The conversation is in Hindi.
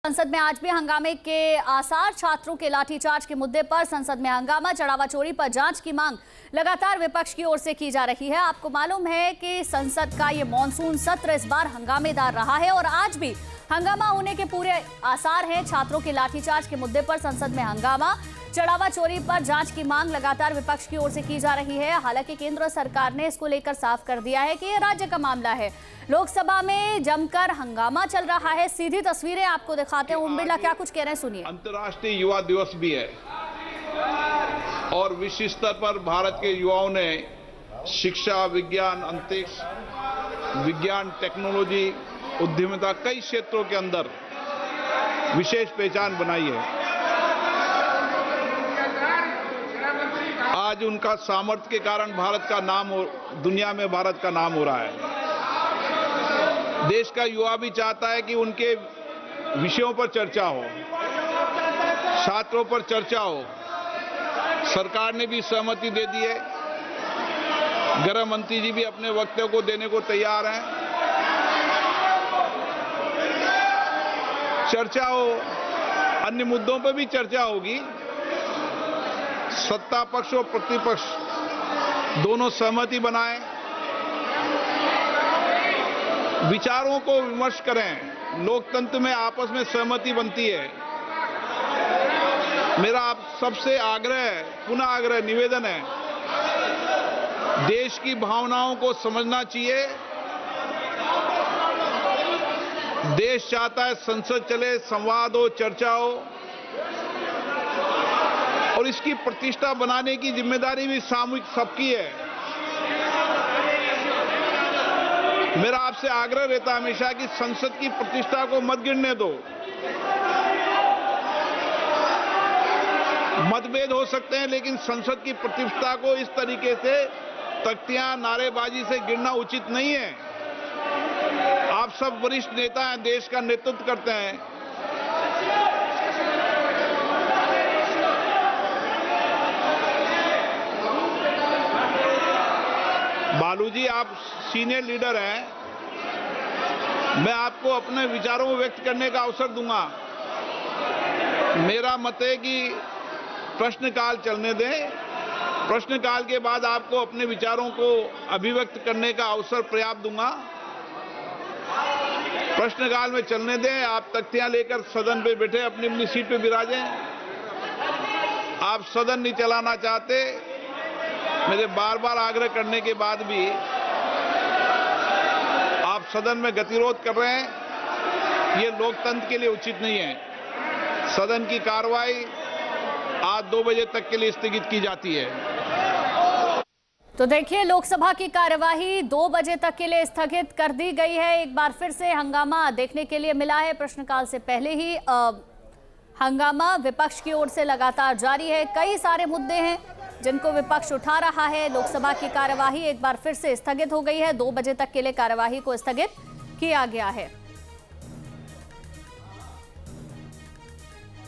संसद में आज भी हंगामे के आसार। छात्रों के लाठीचार्ज के मुद्दे पर संसद में हंगामा। चढ़ावा चोरी पर जांच की मांग लगातार विपक्ष की ओर से की जा रही है। आपको मालूम है कि संसद का ये मॉनसून सत्र इस बार हंगामेदार रहा है और आज भी हंगामा होने के पूरे आसार हैं। छात्रों के लाठीचार्ज के मुद्दे पर संसद में हंगामा। चढ़ावा चोरी पर जांच की मांग लगातार विपक्ष की ओर से की जा रही है। हालांकि केंद्र सरकार ने इसको लेकर साफ कर दिया है कि ये राज्य का मामला है। लोकसभा में जमकर हंगामा चल रहा है। सीधी तस्वीरें आपको दिखाते हैं। ओम बिरला क्या कुछ कह रहे हैं, सुनिए। अंतर्राष्ट्रीय युवा दिवस भी है और विश्व स्तर पर भारत के युवाओं ने शिक्षा, विज्ञान, अंतरिक्ष विज्ञान, टेक्नोलॉजी, उद्यमिता कई क्षेत्रों के अंदर विशेष पहचान बनाई है। आज उनका सामर्थ्य के कारण भारत का नाम दुनिया में भारत का नाम हो रहा है। देश का युवा भी चाहता है कि उनके विषयों पर चर्चा हो, छात्रों पर चर्चा हो। सरकार ने भी सहमति दे दी है। गृह मंत्री जी भी अपने वक्तव्य को देने को तैयार हैं। चर्चा हो, अन्य मुद्दों पर भी चर्चा होगी। सत्ता पक्ष और प्रतिपक्ष दोनों सहमति बनाएं, विचारों को विमर्श करें। लोकतंत्र में आपस में सहमति बनती है। मेरा आप सबसे आग्रह, पुनः आग्रह, निवेदन है, देश की भावनाओं को समझना चाहिए। देश चाहता है संसद चले, संवाद हो, चर्चा हो और इसकी प्रतिष्ठा बनाने की जिम्मेदारी भी सामूहिक सबकी है। मेरा आपसे आग्रह रहता है हमेशा कि संसद की प्रतिष्ठा को मत गिरने दो। मतभेद हो सकते हैं लेकिन संसद की प्रतिष्ठा को इस तरीके से तख्तियां, नारेबाजी से गिरना उचित नहीं है। आप सब वरिष्ठ नेता हैं, देश का नेतृत्व करते हैं। बालू जी, आप सीनियर लीडर हैं। मैं आपको अपने विचारों को व्यक्त करने का अवसर दूंगा। मेरा मत है कि प्रश्नकाल चलने दें। प्रश्नकाल के बाद आपको अपने विचारों को अभिव्यक्त करने का अवसर पर्याप्त दूंगा। प्रश्नकाल में चलने दें। आप तख्तियां लेकर सदन पे बैठे अपनी अपनी सीट पे विराजें। आप सदन नहीं चलाना चाहते, मेरे बार बार आग्रह करने के बाद भी आप सदन में गतिरोध कर रहे हैं, ये लोकतंत्र के लिए उचित नहीं है। सदन की कार्रवाई आज 2 बजे तक के लिए स्थगित की जाती है। तो देखिए, लोकसभा की कार्यवाही 2 बजे तक के लिए स्थगित कर दी गई है। एक बार फिर से हंगामा देखने के लिए मिला है। प्रश्नकाल से पहले ही हंगामा विपक्ष की ओर से लगातार जारी है। कई सारे मुद्दे हैं जिनको विपक्ष उठा रहा है। लोकसभा की कार्यवाही एक बार फिर से स्थगित हो गई है। 2 बजे तक के लिए कार्यवाही को स्थगित किया गया है।